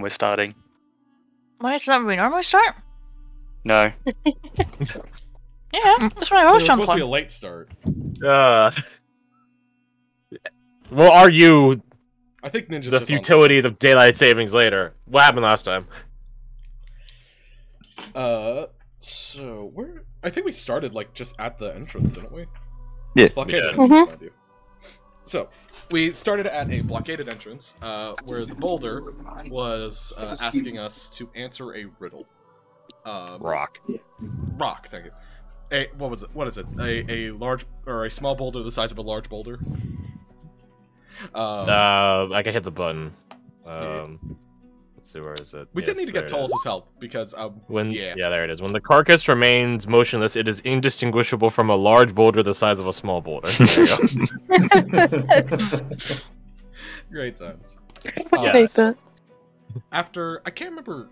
we're starting. Why is that where we normally start? No. Yeah, that's what I always It was jump supposed to be a on. late start. We'll argue I think Ninja's the just futilities of daylight savings later. What happened last time? So I think we started like just at the entrance, didn't we? Yeah. Blockaded Yeah. entrance, mind you. So we started at a blockaded entrance, where the boulder was asking us to answer a riddle. Rock. Rock, thank you. What was it? What is it? A large or a small boulder the size of a large boulder? I can hit the button. Yeah. Let's see, where is it? We did need to get there it is. Tullis' help because Yeah, there it is. When the carcass remains motionless, it is indistinguishable from a large boulder the size of a small boulder. There you go. Great times. Yeah. After I can't remember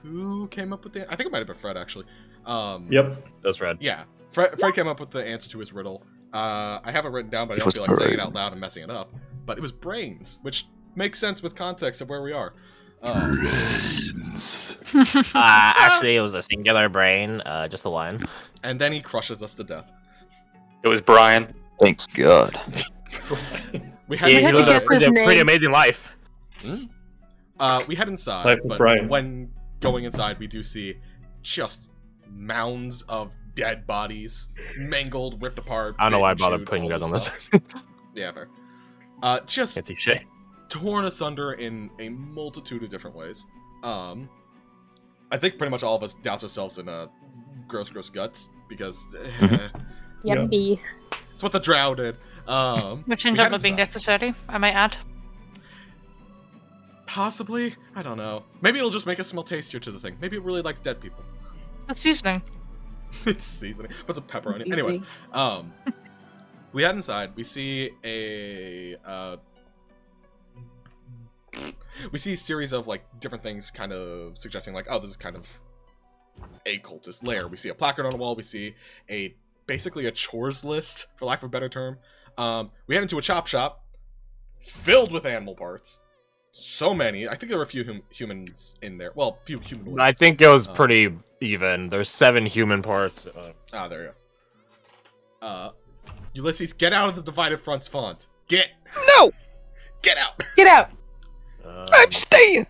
who came up with the. I think it might have been Fred actually. Yep. That's red. Yeah, Fred came up with the answer to his riddle. I have it written down, but I don't feel like saying it out loud and messing it up. But it was brains, which makes sense with context of where we are. Brains. Actually, it was a singular brain, just a line. And then he crushes us to death. It was Brian. Thank God. We had He had to lived a guess his pretty name. amazing life. we head inside, Life of but Brian. when going inside, we do see just mounds of dead bodies, mangled, ripped apart. I don't know why I bitten, bothered chewed, putting you all guys on this this. stuff. Yeah, fair. Just Can't see shit. torn asunder in a multitude of different ways. I think pretty much all of us douse ourselves in gross guts because Yuppie. it's what the drow did. Which we ends had up being inside. necessary, I might add. Possibly, I don't know. Maybe it'll just make us smell tastier to the thing. Maybe it really likes dead people. That's seasoning. It's seasoning. Put some pepper on it. Anyways, we head inside. We see a series of like different things, kind of suggesting like, oh, this is kind of a cultist lair. We see a placard on the wall. We see basically a chores list, for lack of a better term. We head into a chop shop filled with animal parts. So many. I think there were a few humans in there. Well, few humanoids. I think it was pretty even. There's 7 human parts. There you go. Ulysses, get out of the divided fronts font. Get No! Get out! Get out! I'm staying!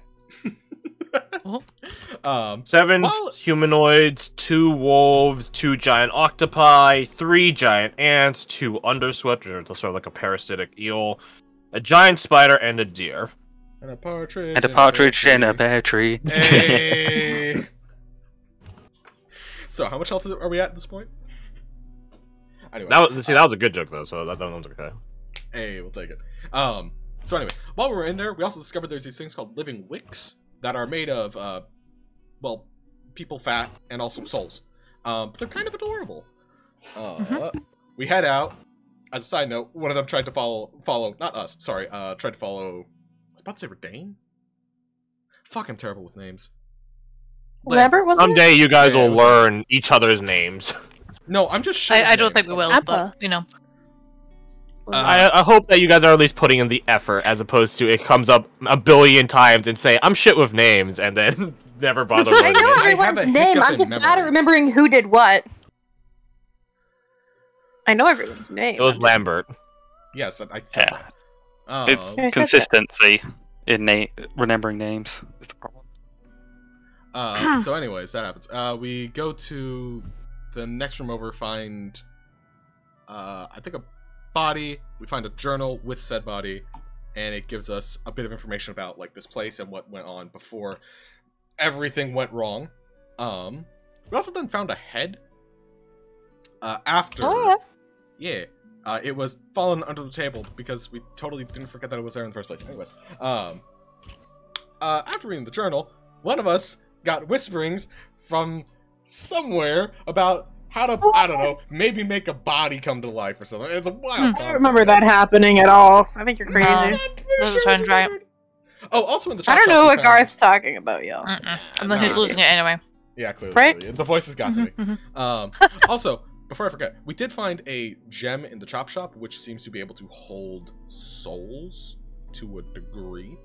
7 well- humanoids, 2 wolves, 2 giant octopi, 3 giant ants, 2 underswept, which are sort of like a parasitic eel, a giant spider, and a deer. And a partridge. And a partridge in a pear tree. Hey! So, how much health are we at this point? Anyway, That was a good joke though, so that one's okay. hey, we'll take it. So anyway, while we were in there, we also discovered there's these things called living wicks that are made of, well, people fat and also souls. But they're kind of adorable. We head out. As a side note, one of them tried to follow, not us, sorry, tried to follow, I was about to say Redain? Fuck, I'm terrible with names. Lambert, wasn't it? Someday you guys Yeah, it will was- learn each other's names. No, I'm just shitting I don't names, think we will, Appa. but, you know. I hope that you guys are at least putting in the effort, as opposed to it comes up a billion times and say, I'm shit with names, and then never bother I learning know it. I have everyone's a name. hiccup I'm in just bad memory. at remembering who did what. I know everyone's name. It was Lambert. Yes, I said Yeah. that. It's I said that. consistency in remembering names is the problem. So anyways, that happens. We go to the next room over, find, I think a body. We find a journal with said body, and it gives us a bit of information about, like, this place and what went on before everything went wrong. We also then found a head. After... Oh, Yeah. It was fallen under the table because we totally didn't forget that it was there in the first place. Anyways, after reading the journal, one of us got whisperings from somewhere about how to, I don't know, maybe make a body come to life or something. It's a wild I don't remember that happening at all. I think you're crazy. No. Doesn't sound right. Oh, also in the I chat don't shop know we what found- Garth's talking about, y'all. And then he's losing it anyway. Yeah, clearly. Right? The voices got to me. Mhm. Also, before I forget, we did find a gem in the chop shop, which seems to be able to hold souls to a degree.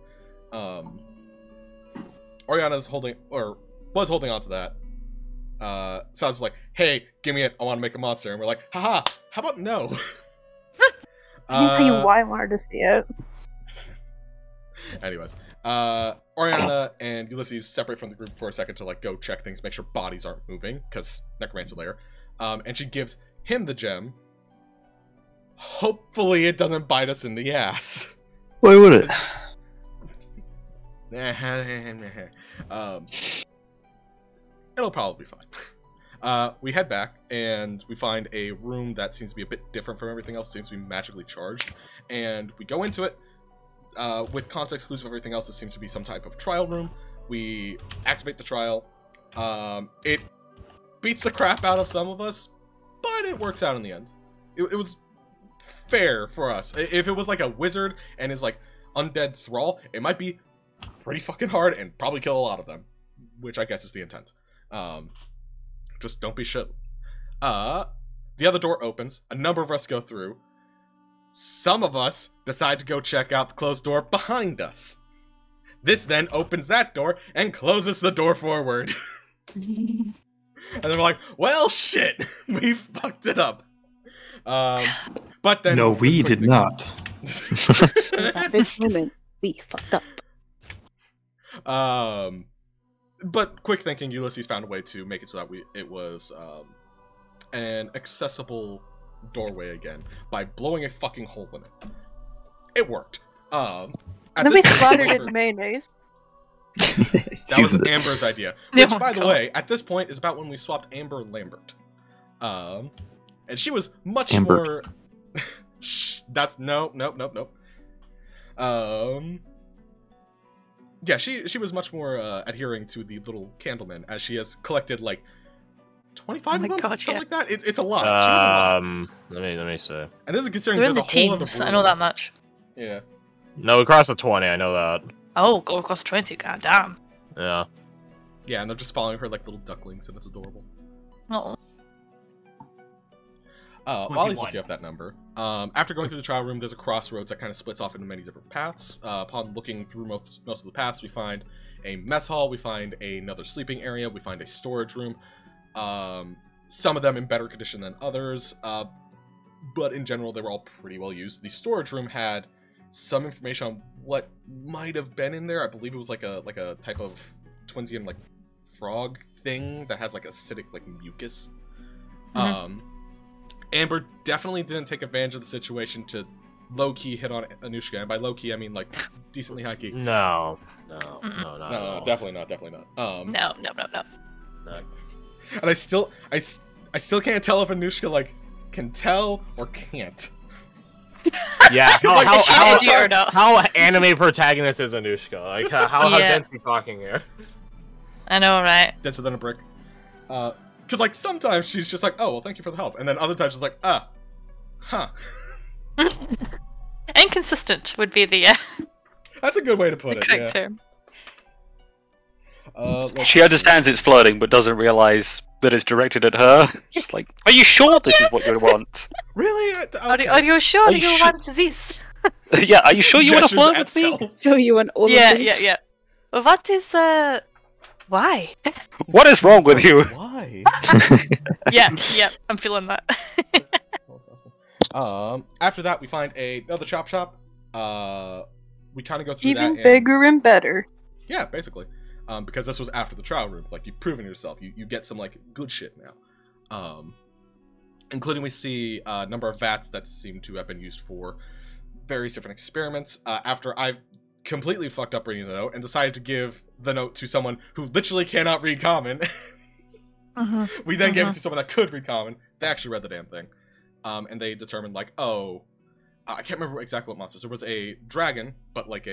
Oriana's holding, or was holding on to that. Sounds like, hey, give me it, I want to make a monster. And we're like, haha, how about no? I can tell you why I wanted to see it. Anyways, Oriana and Ulysses separate from the group for a second to like go check things, make sure bodies aren't moving, because Necromancer Lair. And she gives him the gem. Hopefully it doesn't bite us in the ass. Why would it? It'll probably be fine. We head back and we find a room that seems to be a bit different from everything else. It seems to be magically charged, and we go into it with context clues of everything else. It seems to be some type of trial room. We activate the trial. It beats the crap out of some of us, but it works out in the end. It was fair for us. If it was like a wizard and his like undead thrall, it might be pretty fucking hard and probably kill a lot of them, which I guess is the intent. Just don't be shit. The other door opens. A number of us go through. Some of us decide to go check out the closed door behind us. This then opens that door and closes the door forward. And then we're like, well, shit, we fucked it up. But then... No, we did not. At this moment, we fucked up. But quick thinking, Ulysses found a way to make it so that it was an accessible doorway again by blowing a fucking hole in it. It worked. And then we splattered it in mayonnaise. That was Amber's idea. Which, by the way, at this point is about when we swapped Amber and Lambert. And she was much more... That's... Nope. Yeah, she was much more adhering to the little Candleman, as she has collected like 25 of them, something like that. It's a lot. She has a lot. Let me see. And this is considering They're in there's the a whole other teens. brew. I know that much. Yeah. No, we crossed the 20. I know that. Oh, go across 20. God damn. Yeah. Yeah, and they're just following her like little ducklings, and it's adorable. Oh. While he's looking up that number, after going through the trial room, there's a crossroads that kind of splits off into many different paths. Upon looking through most of the paths, we find a mess hall, we find another sleeping area, we find a storage room. Some of them in better condition than others, but in general, they were all pretty well used. The storage room had some information on what might have been in there. I believe it was like a type of Twinsian like frog thing that has like acidic like mucus. Mm-hmm. Amber definitely didn't take advantage of the situation to low-key hit on Anushka, and by low-key I mean like decently high-key. No, Definitely not. No. And I still can't tell if Anushka like can tell or can't. Yeah, Is she edgy or not? how anime protagonist is Anushka? Like, how dense we talking here? I know, right? Denser than a brick. Because like sometimes she's just like, oh well, thank you for the help, and then other times she's like, huh. Inconsistent would be the That's a good way to put it. correct Yeah. term. She understands it's flirting, but doesn't realize that it's directed at her. She's like, "Are you sure this is what you want? Really? Are you sure Are you you sure? want this? Yeah, are you sure you want to Gestures flirt at with me? self. Show you an old Yeah. What is why? What is wrong with you?" Why? yeah, I'm feeling that. After that, we find another chop shop. We kind of go through that. Even bigger and better. Yeah, basically. Because this was after the trial room. Like, you've proven yourself. You get some, like, good shit now. Including we see a number of vats that seem to have been used for various different experiments. After I've completely fucked up reading the note and decided to give the note to someone who literally cannot read common. We then gave it to someone that could read common. They actually read the damn thing. And they determined, like, I can't remember exactly what monsters. There was a dragon, but like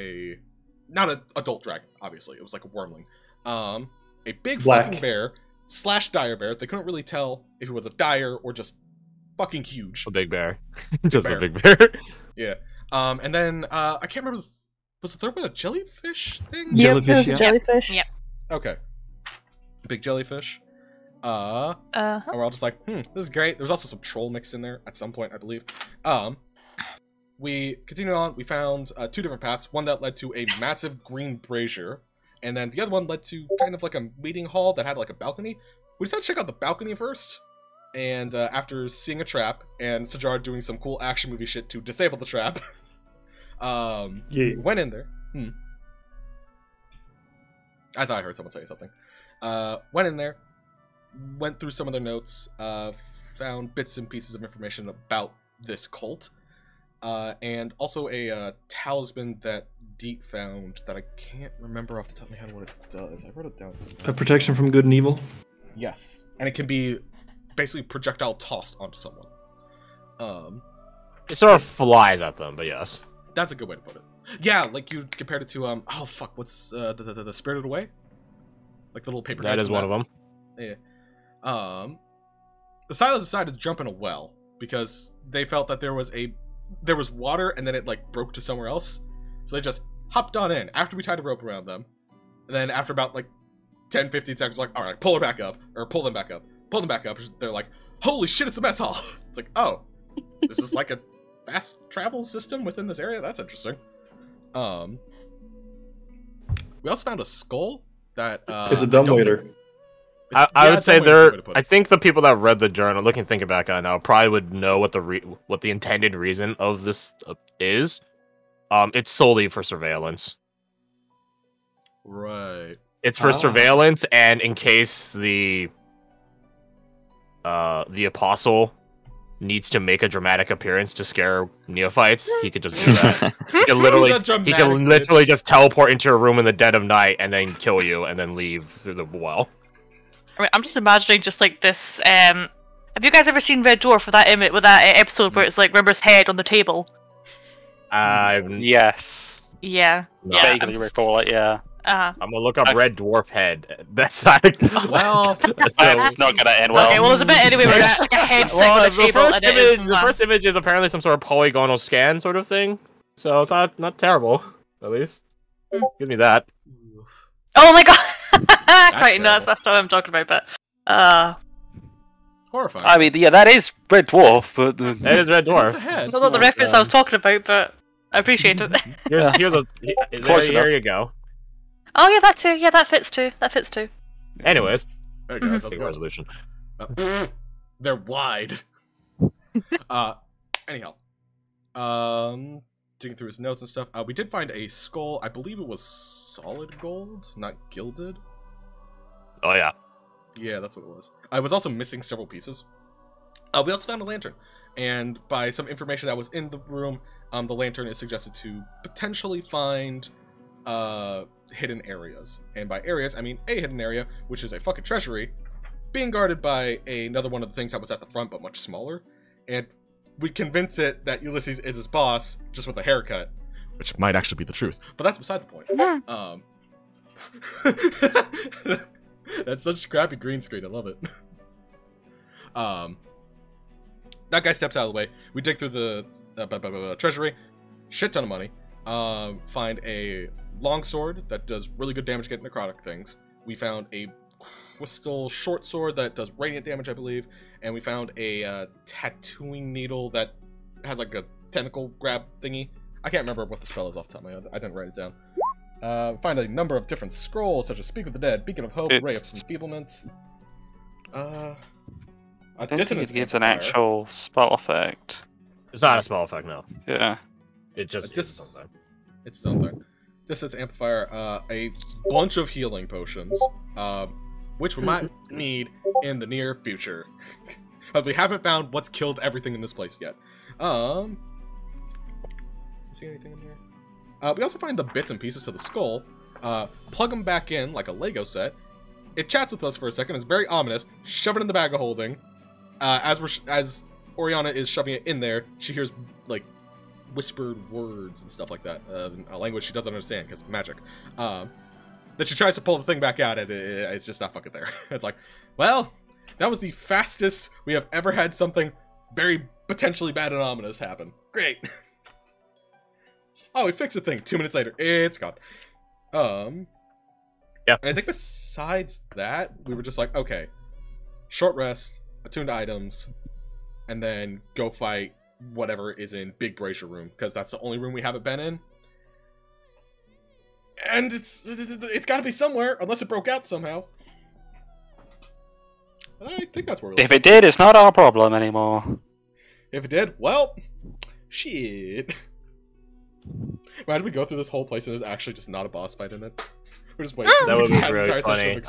not an adult dragon, obviously. It was like a wormling. A big fucking bear / dire bear. They couldn't really tell if it was a dire or just fucking huge. A big bear. Just bear. a big bear. Yeah. And then, I can't remember, was the third one a jellyfish thing? Jellyfish, Yep, it was a yeah. jellyfish. Yep. Okay. Big jellyfish. And Uh-huh. we're all just like, this is great. There was also some troll mixed in there at some point, I believe. We continued on. We found 2 different paths. One that led to a massive green brazier, And then the other one led to kind of like a meeting hall that had like a balcony. We decided to check out the balcony first. And after seeing a trap and Sajar doing some cool action movie shit to disable the trap, went in there. I thought I heard someone say something. Went in there, went through some of their notes, found bits and pieces of information about this cult, and also a talisman that Deet found that I can't remember off the top of my head what it does. I wrote it down somewhere. A protection from good and evil? Yes. And it can be basically projectile tossed onto someone. It sort of flies at them, but yes. That's a good way to put it. Yeah, like you compared it to, oh fuck, what's the Spirited Away? Like the little paper guys. That is one of them. Yeah. The Silence decided to jump in a well because they felt that there was water and then it like broke to somewhere else. So they just hopped on in after we tied a rope around them. And then after about like 10-15 seconds, like, alright, pull them back up. They're like, holy shit, it's the mess hall. It's like, oh, this is like a fast travel system within this area? That's interesting. We also found a skull that it's a dumbwaiter. I would say I think the people that read the journal, looking thinking back on it now, probably would know what the intended reason of this is. It's solely for surveillance. Right. It's for surveillance, and in case the apostle needs to make a dramatic appearance to scare neophytes, he could just do that. He can literally just teleport into a room in the dead of night and then kill you and then leave through the well. I mean, I'm just imagining just like this. Have you guys ever seen Red Dwarf with that episode where it's like Rimmer's head on the table? Yes. Yeah. No. Yeah. Vaguely recall it. Yeah. Uh-huh. I'm gonna look up Red Dwarf head. That's not. Well, That's not gonna end well. Okay, well, there's a bit anyway where it's just like a head sitting on a table and it is the first image is apparently some sort of polygonal scan sort of thing, so it's not terrible, at least. Give me that. Oh my god! Right, no, that's not what I'm talking about, but horrifying. I mean, yeah, that is Red Dwarf, but that is Red Dwarf. It's not the reference I was talking about, but I appreciate it. Here you go. Oh yeah, that too. Yeah, that fits too. Anyways, there you go. That's big resolution. They're wide. Anyhow, digging through his notes and stuff, we did find a skull. I believe it was solid gold, not gilded. Oh yeah. Yeah, that's what it was. I was also missing several pieces. We also found a lantern, and by some information that was in the room, the lantern is suggested to potentially find hidden areas. And by areas, I mean a hidden area, which is a fucking treasury, being guarded by another one of the things that was at the front, but much smaller. And we convince it that Ulysses is his boss, just with a haircut, which might actually be the truth. But that's beside the point. That's such crappy green screen. I love it. That guy steps out of the way. We dig through the treasury, shit ton of money. Find a longsword that does really good damage against necrotic things. We found a crystal short sword that does radiant damage, I believe, and we found a tattooing needle that has like a tentacle grab thingy. I can't remember what the spell is off the top of my head. I didn't write it down. Find a number of different scrolls, such as Speak with the Dead, Beacon of Hope, Ray of Enfeeblement. I don't think it gives an actual spell effect. It's not a spell effect, no. Yeah. It just is something. It's something. Distance Amplifier, a bunch of healing potions, which we might need in the near future. But we haven't found what's killed everything in this place yet. See anything in here? We also find the bits and pieces of the skull, plug them back in like a Lego set. It chats with us for a second, it's very ominous, shove it in the bag of holding. As Oriana is shoving it in there, she hears, like, whispered words and stuff like that, a language she doesn't understand, because magic. That she tries to pull the thing back out, and it's just not fucking there. It's like, well, that was the fastest we have ever had something very potentially bad and ominous happen. Great. Oh, we fixed the thing. 2 minutes later, it's gone. Yeah. And I think besides that, we were just like, okay, short rest, attuned items, and then go fight whatever is in Big Brazier Room, because that's the only room we haven't been in. And it's got to be somewhere, unless it broke out somehow. I think that's where we're If it did, it's not our problem anymore. If it did, well, shit. Imagine we go through this whole place and there's actually just not a boss fight in it. We're just waiting. That would be really funny.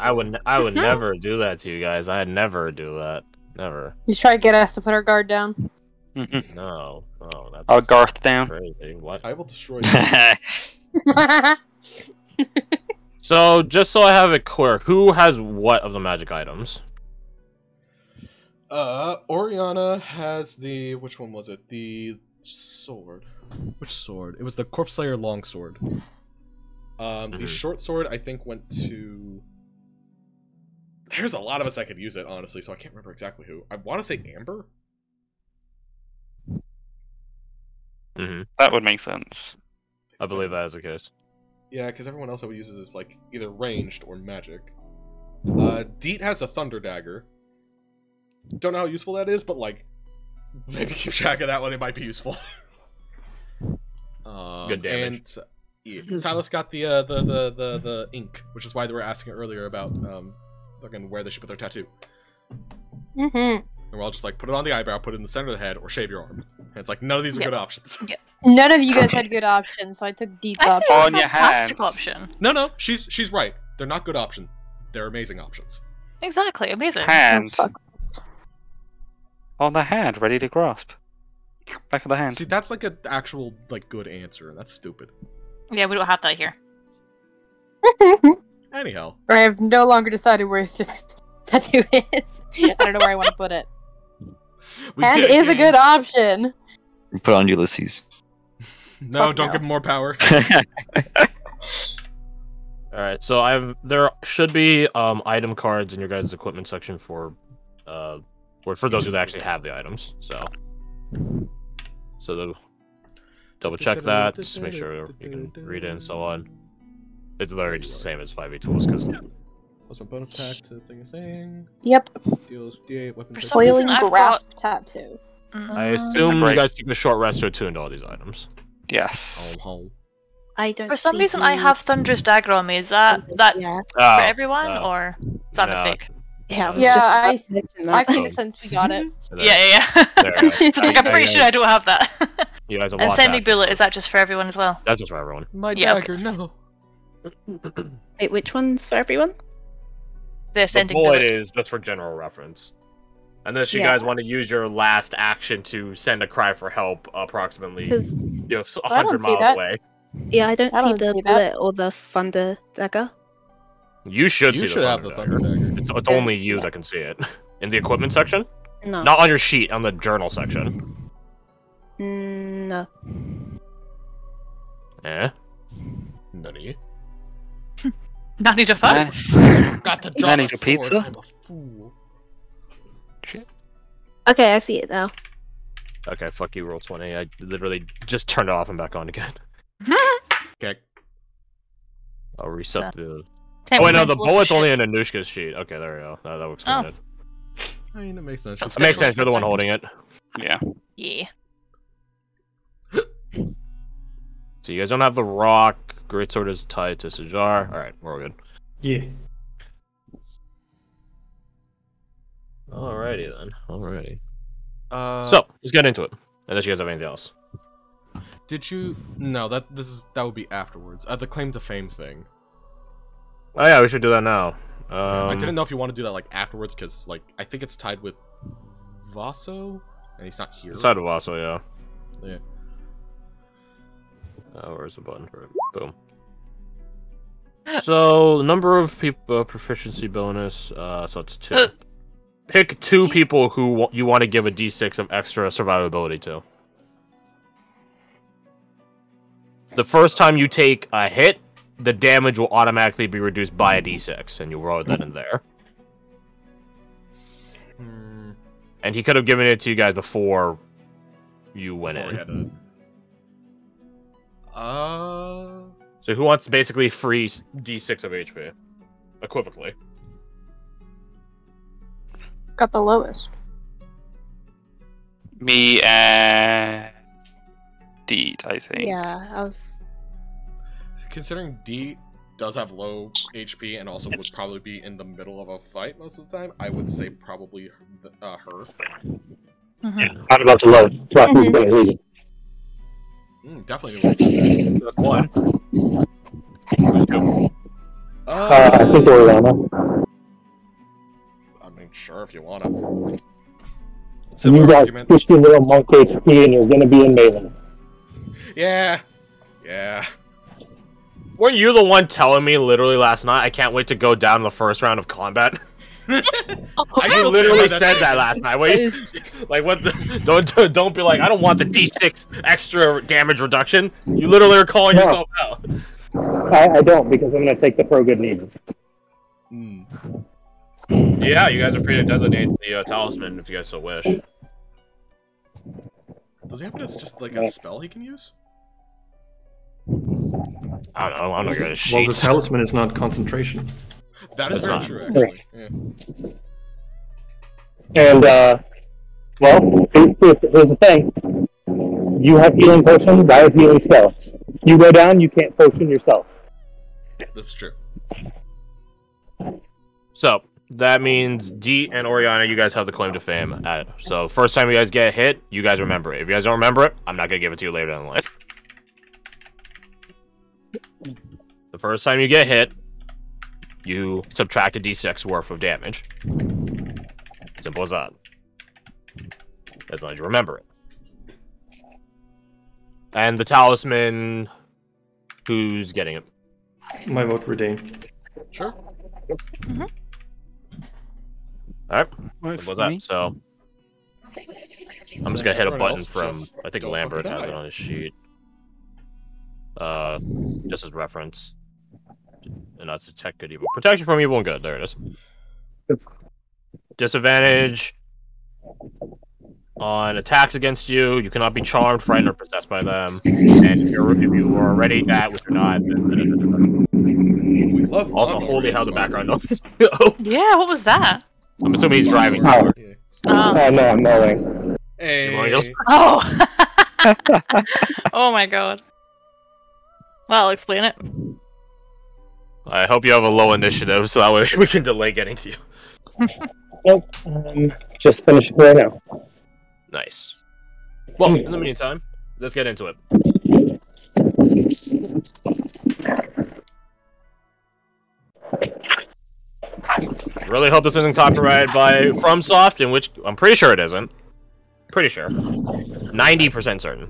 I would never do that to you guys. I'd never do that. Never. He's trying to get us to put our guard down. No. Oh, that's I'll Garth down. crazy. What? I will destroy you. So, just so I have it clear, who has what of the magic items? Oriana has the... Which one was it? The sword. Which sword? It was the Corpse Slayer longsword. The short sword, I think, went to... There's a lot of us that could use it, honestly, so I can't remember exactly who. I want to say Amber? That would make sense. I believe that is the case. Yeah, because everyone else that would use it is, like, either ranged or magic. Deet has a Thunder Dagger. Don't know how useful that is, but, like, maybe keep track of that one, it might be useful. Good damage. And yeah, Silas got the ink, which is why they were asking earlier about where they should put their tattoo. And we're all just like, put it on the eyebrow, put it in the center of the head, or shave your arm. And it's like, none of these are good options. None of you guys had good options, so I took Deep's I option. think On it's a your fantastic hand. option. No, she's right. They're not good options. They're amazing options. Exactly, amazing. Hand. Oh, fuck. On the hand, ready to grasp. Back of the hand. See, that's like an actual, like, good answer, and that's stupid. Yeah, we don't have that here. Anyhow. I have no longer decided where this tattoo is. I don't know where I want to put it. Hand is a good option. Put on Ulysses. No, Fuck don't no. give him more power. Alright, so there should be item cards in your guys' equipment section for those who actually have the items. So double check that, just make sure you can read it and so on. It's literally just the same as 5e tools, because Plus a bonus attack to thing. Yep. Deals D8 weapon. For some reason, Foiling I've grasp tattoo. I assume you guys took a short rest to attune to all these items. Yes. I don't. For some think reason, you- I have Thunderous Dagger on me. Is that Yeah. for everyone, or is that a No. mistake? Yeah. I was Yeah, just I- about to mention that. I've seen it since we got it. Yeah. There you go. It's like, I'm pretty sure I don't have that. You guys have And lost Sending that. Bullet, is that just for everyone as well? That's just for everyone. My Yeah, dagger, okay. no. Wait, which one's for everyone? The The Sending bullet Bullet. is just for general reference. Unless you Yeah. guys want to use your last action to send a cry for help approximately Because 100 see miles that. away. yeah, I don't I see don't the see that. bullet or the thunder dagger. You should You see should the have the thunder thunder dagger. dagger. It's only you that can see it. In the equipment section? No. Not on your sheet, on the journal section. No. Eh? Nani? Not need a fuck. Got to draw draw Nanny a to sword. pizza? I'm a fool. Okay, I see it now. Okay, fuck you, roll 20. I literally just turned it off and back on again. Okay. I'll reset the... Can't Oh wait, no, be the mindful bullet's for only shit. in Anushka's sheet. Okay, there we go. That will explain it. I mean, it makes sense. That's It makes sense, you're the one holding it. Yeah. Yeah. So you guys don't have the rock. Greatsword is tied to Sajar. Alright, we're all good. Yeah. Alrighty then. Alrighty. So, So, let's get into it. Unless you guys have anything else. did you? No, that would be afterwards. The claim to fame thing. Oh yeah, we should do that now. I didn't know if you want to do that like afterwards, because like I think it's tied with Vaso, and he's not here. Side of Vaso, yeah. Yeah. Where's the button for it? Boom. So, number of people, proficiency bonus, so it's 2. Pick 2 people who you want to give a d6 of extra survivability to. The first time you take a hit, the damage will automatically be reduced by a d6, and you roll that in there. And he could have given it to you guys before you went Before we in. had So who wants basically free d6 of HP? Equivocally. Got the lowest. Me and Deed, I think. Yeah, I was. Considering D does have low HP and also would probably be in the middle of a fight most of the time, I would say probably her. I'm about to load. Fuck, who's gonna lead? Definitely knew That's one. I think Oriana. I mean, sure, if you wanna. You got 50 little monk HP and you're gonna be in melee. Yeah. Weren't you the one telling me literally last night, I can't wait to go down in the first round of combat? I literally said that last night. Wait, like what? Don't be like, I don't want the D6 extra damage reduction. You literally are calling yourself out. I don't, because I'm gonna take the pro good need. Yeah, you guys are free to designate the talisman if you guys so wish. Does he have it as just like a spell he can use? I don't know. I'm not gonna sheet. Well, the talisman is not concentration. That is That's very not. true, actually. Yeah. And, well, here's the thing. You have healing potions, I have healing spells. You go down, you can't potion yourself. That's true. So, that means D and Oriana, you guys have the claim to fame. So, first time you guys get hit, you guys remember it. If you guys don't remember it, I'm not gonna give it to you later down the line. The first time you get hit, you subtract a D6 worth of damage. Simple as that. As long as you remember it. And the talisman, who's getting it? My vote for Dane. Sure. Alright. Works Simple for as me. that. So, I'm just gonna hit a Everyone button else from, just I think don't Lambert fucking has it die. on his sheet. Just as reference. And that's detect good evil. Protection from evil and good. There it is. Disadvantage on attacks against you. You cannot be charmed, frightened, or possessed by them. And if you are already at, which you're not, then We love also, love holy being hell, the smart. background noise. Oh, Yeah, what was that? I'm assuming he's driving. Oh, Yeah. no, I'm mowing. Hey. Oh! Oh my god. Well, I'll explain it. I hope you have a low initiative, so that way we can delay getting to you. Nope, just finishing right now. Nice. Well, in the meantime, let's get into it. Really hope this isn't copyrighted by FromSoft, in which I'm pretty sure it isn't. Pretty sure. 90% certain.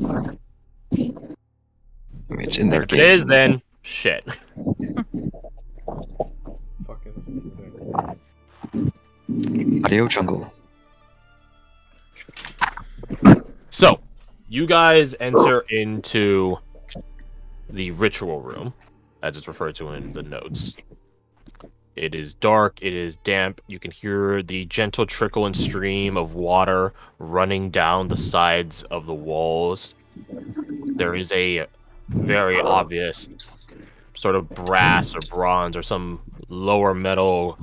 I mean, it's in their If game. it is, then shit. Fuck is Audio jungle. So, you guys enter into the ritual room, as it's referred to in the notes. It is dark, it is damp, you can hear the gentle trickle and stream of water running down the sides of the walls. There is a very obvious sort of brass or bronze or some lower metal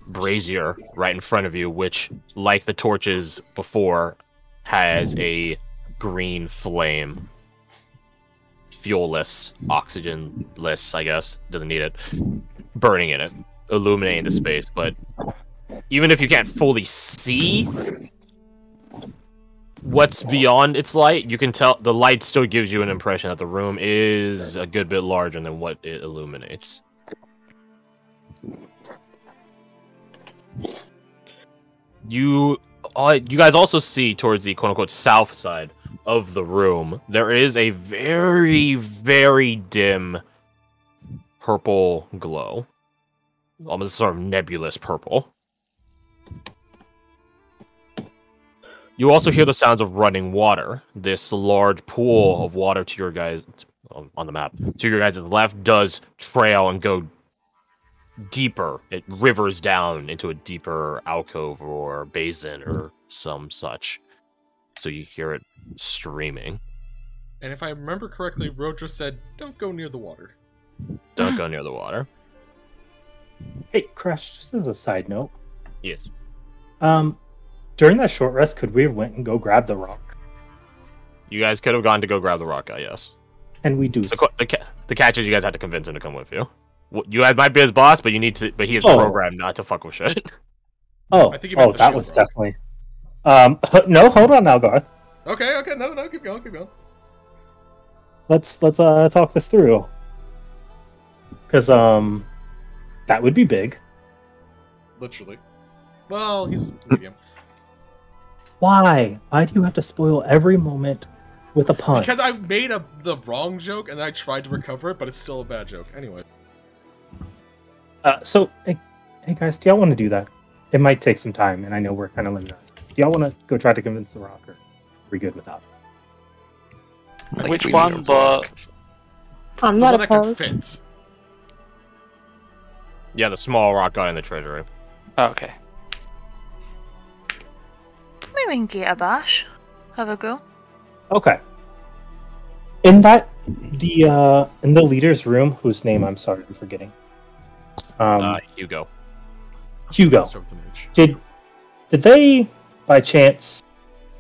brazier right in front of you, which, like the torches before, has a green flame. Fuelless, oxygenless, I guess. Doesn't need it. Burning in it, illuminating the space. But even if you can't fully see what's beyond its light, you can tell the light still gives you an impression that the room is a good bit larger than what it illuminates. You guys also see towards the quote-unquote south side of the room, there is a very, very dim purple glow. Almost sort of nebulous purple. You also hear the sounds of running water. This large pool of water to your guys on the map, to your guys' left, does trail and go deeper. It rivers down into a deeper alcove or basin or some such. So you hear it streaming. And if I remember correctly, Rodra said, "Don't go near the water." Don't go near the water. Hey, Crash, just as a side note. Yes. During that short rest, could we have went and go grab the rock? You guys could have gone to go grab the rock guy, yes. And we do. The catch is you guys had to convince him to come with you. You guys might be his boss, but you need to. But he is programmed not to fuck with shit. I think you meant the that shield was rock. definitely. No, hold on now, Garth. Okay, no, keep going. Let's talk this through. Because that would be big. Literally. Well, he's medium. Why? Why do you have to spoil every moment with a pun? Because I made the wrong joke and then I tried to recover it, but it's still a bad joke. Anyway. So, hey guys, do y'all want to do that? It might take some time, and I know we're kind of limited. Do y'all want to go try to convince the rock, or are we good with that? Like, Which we one? need- But I'm The not one that can opposed. fit. Yeah, the small rock guy in the treasury. okay. Maybe we can get a bash. Have a go. Okay. In the leader's room, whose name I'm sorry I'm forgetting. Hugo. Hugo. Let's start with the mage. Did they by chance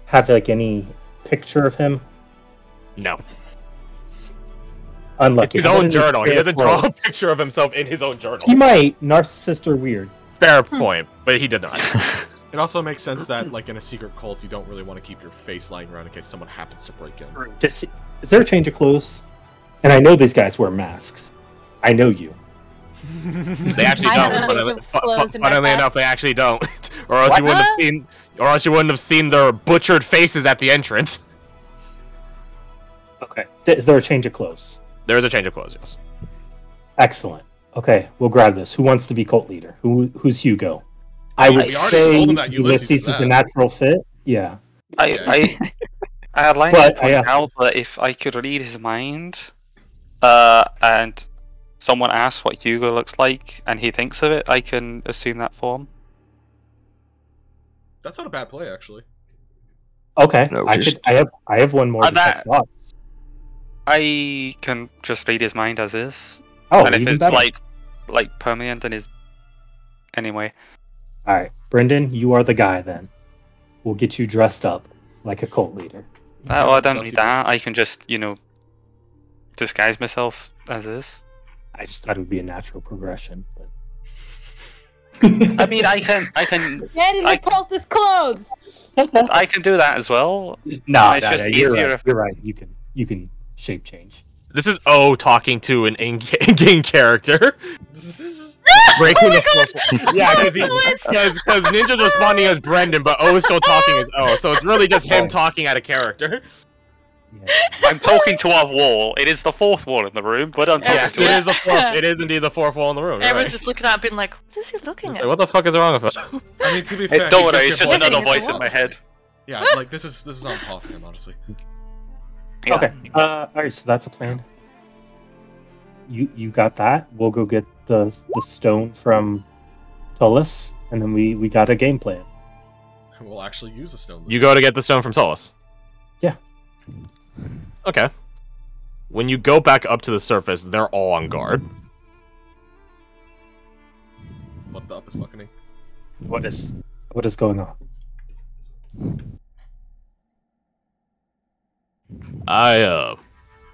have like any picture of him? No. Unlucky. His How about own any journal. He fair doesn't draw a clothes? picture of himself in his own journal. He might. Narcissist or weird. Fair point, but he did not. It also makes sense that, like, in a secret cult, you don't really want to keep your face lying around in case someone happens to break in. Is there a change of clothes? And I know these guys wear masks. I know you. They actually I don't. have a change of clothes in my Funnily pack. enough, they actually don't. or else you wouldn't have seen. Or else you wouldn't have seen their butchered faces at the entrance. Okay. Is there a change of clothes? There is a change of clothes, yes. Excellent. Okay, we'll grab this. Who wants to be cult leader? Who's Hugo? I would we already say sold him that Ulysses Ulysses is is a that. natural fit. Yeah. I'd like But to I point asked- out that if I could read his mind, and someone asks what Hugo looks like, and he thinks of it, I can assume that form. That's not a bad play, actually. Okay. No, I just- have one more. That- detect thoughts. I can just read his mind as is, Oh, and if even it's better. like permanent in his anyway. All right, Brendan, you are the guy then. We'll get you dressed up like a cult leader. Well, I don't That's need even- that. I can just disguise myself as is. I just thought it would be a natural progression. But... I mean, I can Get in the I- cultist clothes! I can do that as well. No, It's just you're easier right. if- You're right. You can shape change. This is O talking to an in-game character. Breaking the fourth. Yeah, because Ninja's responding as Brendan, but O is still talking as O. So it's really just him talking at a character. Yeah. I'm talking to our wall. It is the fourth wall in the room, but I'm talking Yes, to it it. is the fourth. It is indeed the fourth wall in the room. you're Everyone's right. just looking at it being like, what is he looking It's at? like, what the fuck is wrong with him? I mean, to be Hey, fair, don't he's worry, it's just your another voice voice in my head. Yeah, like this is on par for him, honestly. Yeah. Okay. All right. So that's a plan. You got that. We'll go get the stone from Tullus, and then we got a game plan. We'll actually use a stone. You go to get the stone from Solus. Yeah. Okay. When you go back up to the surface, they're all on guard. What the up is bucketing? What is going on? I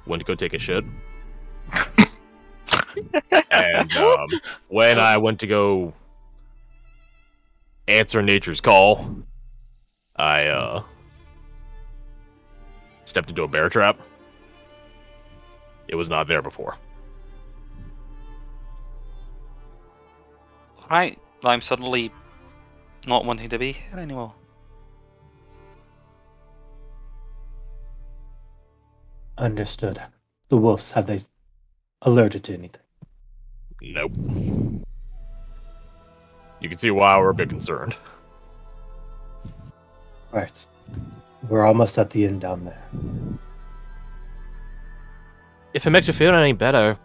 went to go take a shit. And when I went to go answer nature's call, I stepped into a bear trap. It was not there before. Right, I'm suddenly not wanting to be here anymore. Understood. The wolves, have they alerted to anything? Nope. You can see why we're a bit concerned. Right. We're almost at the end down there. If it makes you feel any better,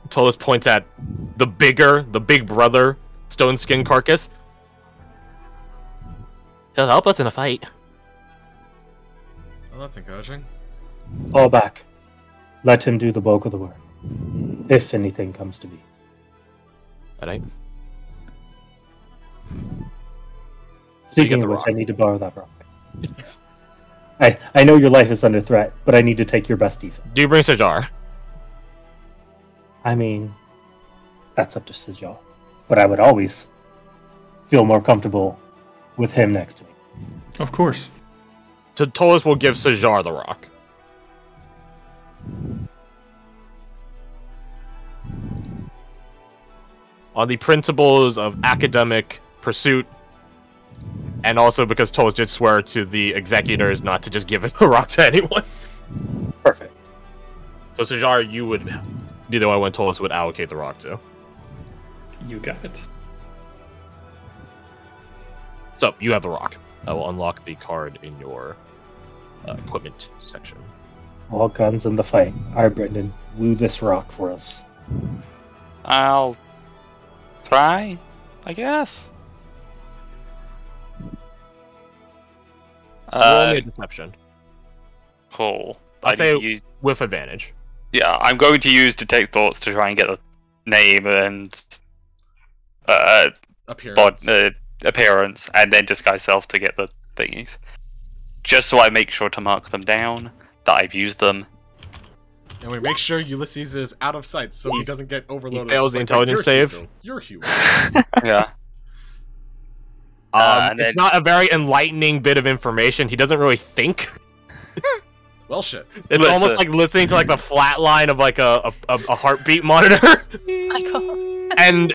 Tullus points at the big brother stone skin carcass. He'll help us in a fight. Oh, that's encouraging. Fall back. Let him do the bulk of the work. If anything comes to be. Alright. Speaking the of which, rock. I need to borrow that rock. I know your life is under threat, but I need to take your best defense. Do you bring Sajar? I mean, that's up to Sijal. But I would always feel more comfortable with him next to me. Of course. So Tolas will give Sajar the rock. On the principles of academic pursuit, and also because Tolas did swear to the executors not to just give the rock to anyone. Perfect. So Sajar, you would be the one Tolas would allocate the rock to. You got it. So, you have the rock. I will unlock the card in your equipment section. All guns in the fight. Alright, Brendan, woo this rock for us. I'll try, I guess. Roll me a deception. Cool. I'd say with advantage. Yeah, I'm going to use Detect Thoughts to try and get the name and appearance, and then Disguise Self to get the thingies. Just so I make sure to mark them down, that I've used them. And we make sure Ulysses is out of sight so he doesn't get overloaded. He fails the intelligence save. You're human. Yeah. It's not a very enlightening bit of information. He doesn't really think. Well, shit. It's almost like listening to like the flat line of like a heartbeat monitor. And